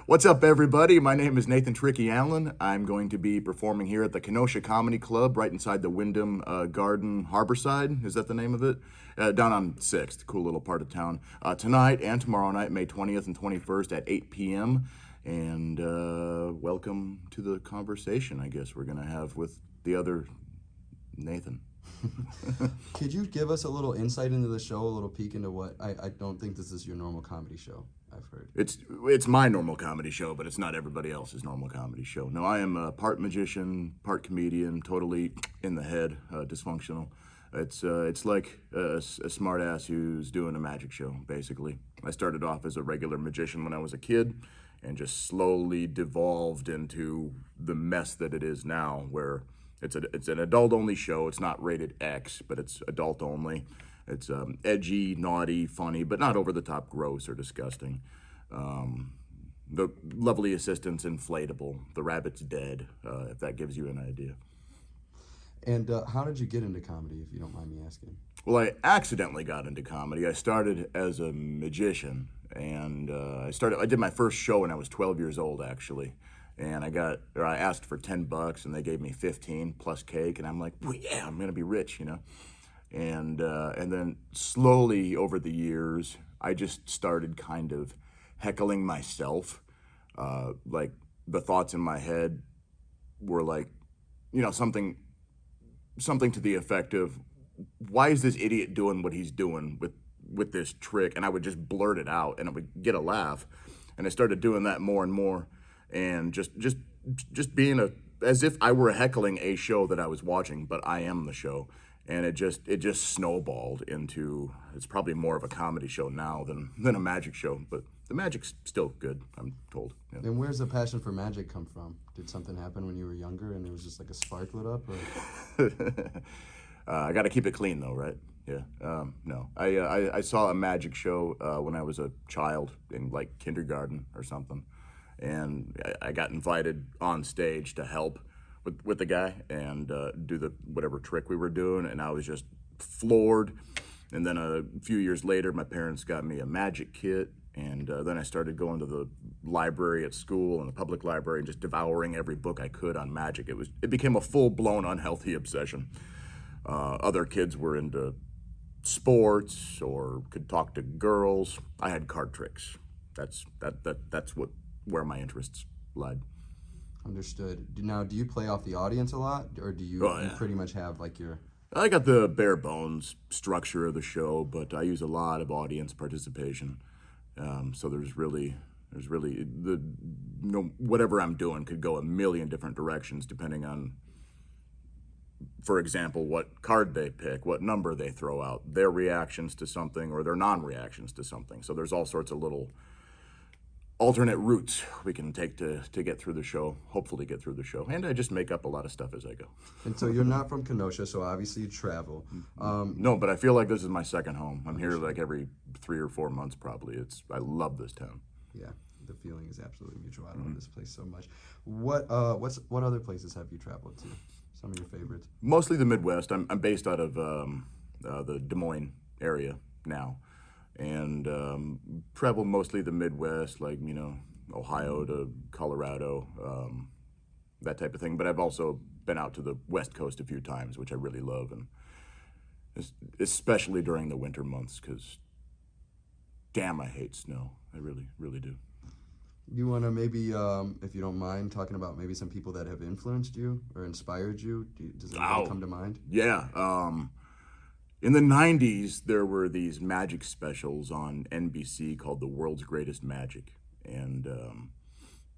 What's up, everybody? My name is Nathan Tricky Allen. I'm going to be performing here at the Kenosha Comedy Club, right inside the Wyndham Garden Harborside. Is that the name of it? Down on 6th, cool little part of town. Tonight and tomorrow night, May 20th and 21st at 8 p.m. And welcome to the conversation, I guess, we're going to have with the other Nathan. Could you give us a little insight into the show, a little peek into what I don't think this is your normal comedy show, I've heard. It's my normal comedy show, but it's not everybody else's normal comedy show. No, I am a part magician, part comedian, totally in the head, dysfunctional. It's like a smart ass who's doing a magic show, basically. I started off as a regular magician when I was a kid and just slowly devolved into the mess that it is now, where it's an adult-only show. It's not rated X, but it's adult-only. It's edgy, naughty, funny, but not over-the-top gross or disgusting. The lovely assistant's inflatable. The rabbit's dead, if that gives you an idea. And how did you get into comedy, if you don't mind me asking? Well, I accidentally got into comedy. I started as a magician, and I did my first show when I was 12 years old, actually. And I asked for $10, and they gave me 15 plus cake, and I'm like, well, yeah, I'm gonna be rich, you know. And then slowly over the years, I just started kind of heckling myself. Like the thoughts in my head were like, you know, something to the effect of, why is this idiot doing what he's doing with this trick? And I would just blurt it out, and I would get a laugh. And I started doing that more and more, and just being as if I were heckling a show that I was watching, but I am the show. And it just snowballed into, it's probably more of a comedy show now than a magic show, but the magic's still good, I'm told. Yeah. And where's the passion for magic come from? Did something happen when you were younger and it was just like a spark lit up? Or? I got to keep it clean though, right? Yeah. No, I saw a magic show when I was a child in like kindergarten or something, and I got invited on stage to help with the guy and do the whatever trick we were doing, and I was just floored. And then a few years later, my parents got me a magic kit, and then I started going to the library at school and the public library and just devouring every book I could on magic. It became a full-blown unhealthy obsession. Other kids were into sports or could talk to girls. I had card tricks. That's where my interests lied. Understood. Now, do you play off the audience a lot, or do you, Oh, you yeah. pretty much have like your... I got the bare bones structure of the show, but I use a lot of audience participation. So there's really whatever I'm doing could go a million different directions depending on, for example, what card they pick, what number they throw out, their reactions to something or their non-reactions to something. So there's all sorts of little alternate routes we can take to get through the show, hopefully get through the show. And I just make up a lot of stuff as I go. And so you're not from Kenosha, so obviously you travel. No, but I feel like this is my second home. I'm here like every 3 or 4 months probably. I love this town. Yeah, the feeling is absolutely mutual. I love this place so much. What other places have you traveled to? Some of your favorites? Mostly the Midwest. I'm based out of the Des Moines area now. And travel mostly the Midwest, like, you know, Ohio to Colorado, that type of thing. But I've also been out to the West Coast a few times, which I really love, and especially during the winter months, because damn, I hate snow. I really, really do. You want to maybe, if you don't mind, talking about maybe some people that have influenced you or inspired you? Does anybody come to mind? Yeah. In the 90s, there were these magic specials on NBC called The World's Greatest Magic. And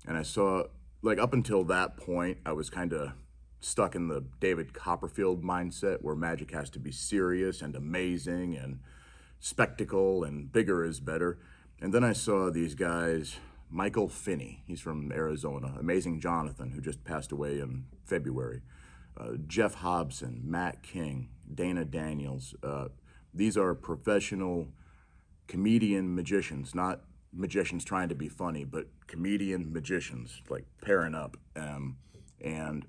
I saw, like, up until that point, I was kind of stuck in the David Copperfield mindset where magic has to be serious and amazing and spectacle and bigger is better. And then I saw these guys, Michael Finney, he's from Arizona, Amazing Jonathan, who just passed away in February, Jeff Hobson, Matt King, Dana Daniels. These are professional comedian magicians, not magicians trying to be funny, but comedian magicians, like pairing up. And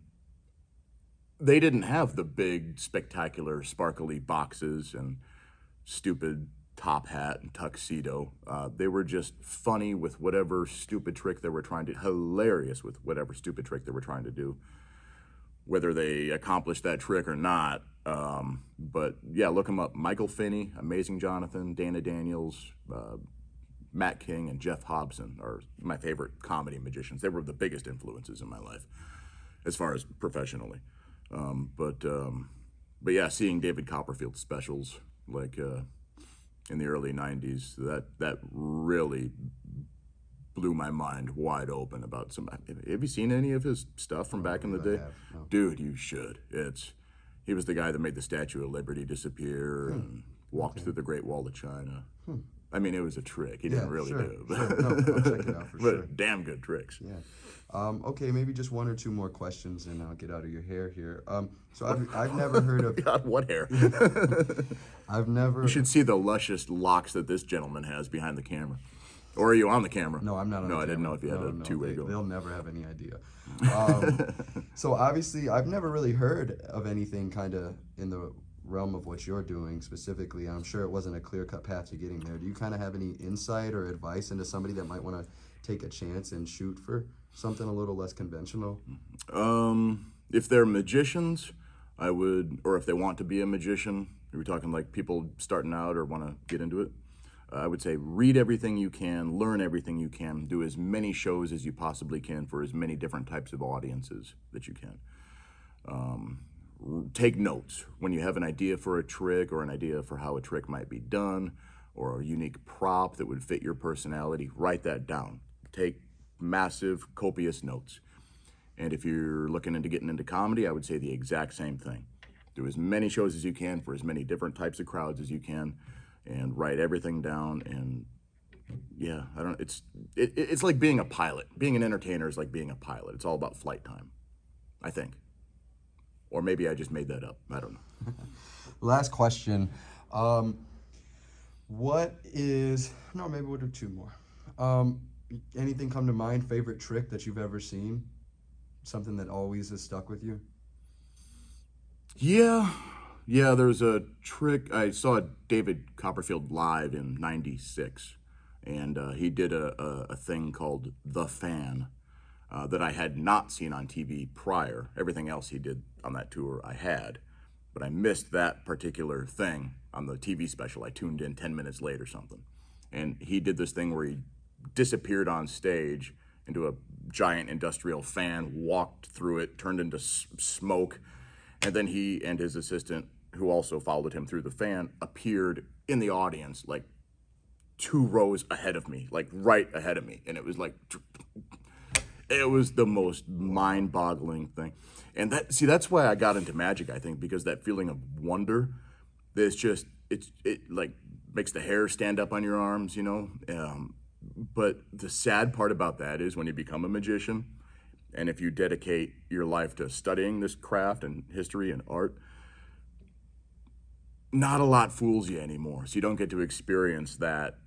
they didn't have the big, spectacular, sparkly boxes and stupid top hat and tuxedo. They were just funny with whatever stupid trick they were trying to, hilarious with whatever stupid trick they were trying to do, whether they accomplished that trick or not. But yeah, look them up. Michael Finney, Amazing Jonathan, Dana Daniels, Matt King, and Jeff Hobson are my favorite comedy magicians. They were the biggest influences in my life as far as professionally. But yeah, seeing David Copperfield's specials, like in the early 90s, that really blew my mind wide open about some. Have you seen any of his stuff from back in the day? No. Dude, you should. He was the guy that made the Statue of Liberty disappear and walked through the Great Wall of China. I mean, it was a trick. He didn't really do it. Sure. No, I'll check it out for sure. But damn good tricks. Yeah. Okay, maybe just one or two more questions, and I'll get out of your hair here. So I've never heard of. God, what hair? I've never. You should see the luscious locks that this gentleman has behind the camera. Or are you on the camera? No, I'm not on the camera. No, I didn't know if you had a two-way going. They'll never have any idea. So obviously, I've never really heard of anything kind of in the realm of what you're doing specifically. I'm sure it wasn't a clear-cut path to getting there. Do you kind of have any insight or advice into somebody that might want to take a chance and shoot for something a little less conventional? If they're magicians, I would, or if they want to be a magician, are we talking like people starting out or want to get into it? I would say read everything you can, learn everything you can, do as many shows as you possibly can for as many different types of audiences that you can. Take notes. When you have an idea for a trick or an idea for how a trick might be done or a unique prop that would fit your personality, write that down. Take massive, copious notes. And if you're looking into getting into comedy, I would say the exact same thing. Do as many shows as you can for as many different types of crowds as you can, and write everything down. And yeah, it's like being a pilot. Being an entertainer is like being a pilot. It's all about flight time, I think. Or maybe I just made that up. I don't know. Last question. Maybe we'll do two more. Anything come to mind, favorite trick that you've ever seen? Something that always has stuck with you? Yeah, there's a trick. I saw David Copperfield live in '96, and he did a thing called The Fan that I had not seen on TV prior. Everything else he did on that tour I had, but I missed that particular thing on the TV special. I tuned in 10 minutes late or something. And he did this thing where he disappeared on stage into a giant industrial fan, walked through it, turned into smoke, and then he and his assistant, who also followed him through the fan, appeared in the audience like 2 rows ahead of me, like right ahead of me. And it was like, it was the most mind-boggling thing. And that's why I got into magic, I think, because that feeling of wonder, it like makes the hair stand up on your arms, you know? But the sad part about that is when you become a magician, and if you dedicate your life to studying this craft and history and art, not a lot fools you anymore. So you don't get to experience that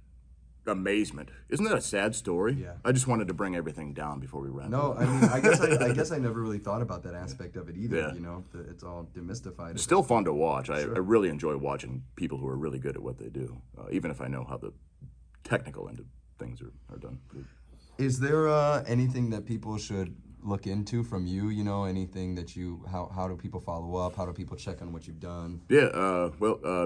amazement. Isn't that a sad story? Yeah. I just wanted to bring everything down before we ran. No, I mean, I guess I never really thought about that aspect of it either. Yeah. You know, it's all demystified. It's still fun to watch. I really enjoy watching people who are really good at what they do, even if I know how the technical end of things are done. Is there anything that people should look into from you? You know, anything that how do people follow up? How do people check on what you've done? Yeah,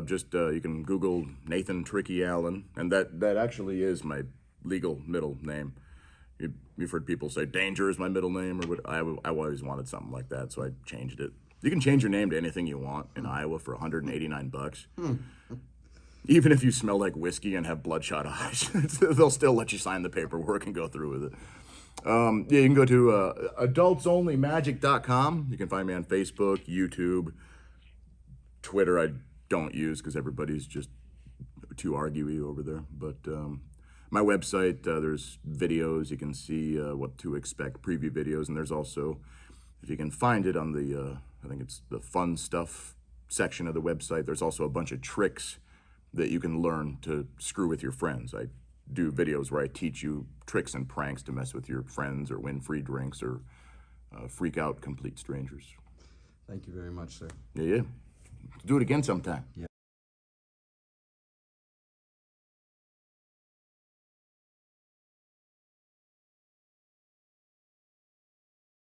just you can Google Nathan Tricky Allen, and that actually is my legal middle name. You've heard people say Danger is my middle name, or what? I always wanted something like that, so I changed it. You can change your name to anything you want in Iowa for $189. Even if you smell like whiskey and have bloodshot eyes, they'll still let you sign the paperwork and go through with it. Yeah, you can go to adultsonlymagic.com. You can find me on Facebook, YouTube, Twitter. I don't use because everybody's just too arguey over there. But my website, there's videos. You can see what to expect, preview videos. And there's also, if you can find it on the, I think it's the fun stuff section of the website, there's also a bunch of tricks that you can learn to screw with your friends. I do videos where I teach you tricks and pranks to mess with your friends or win free drinks or freak out complete strangers. Thank you very much, sir. Yeah. Do it again sometime. Yeah.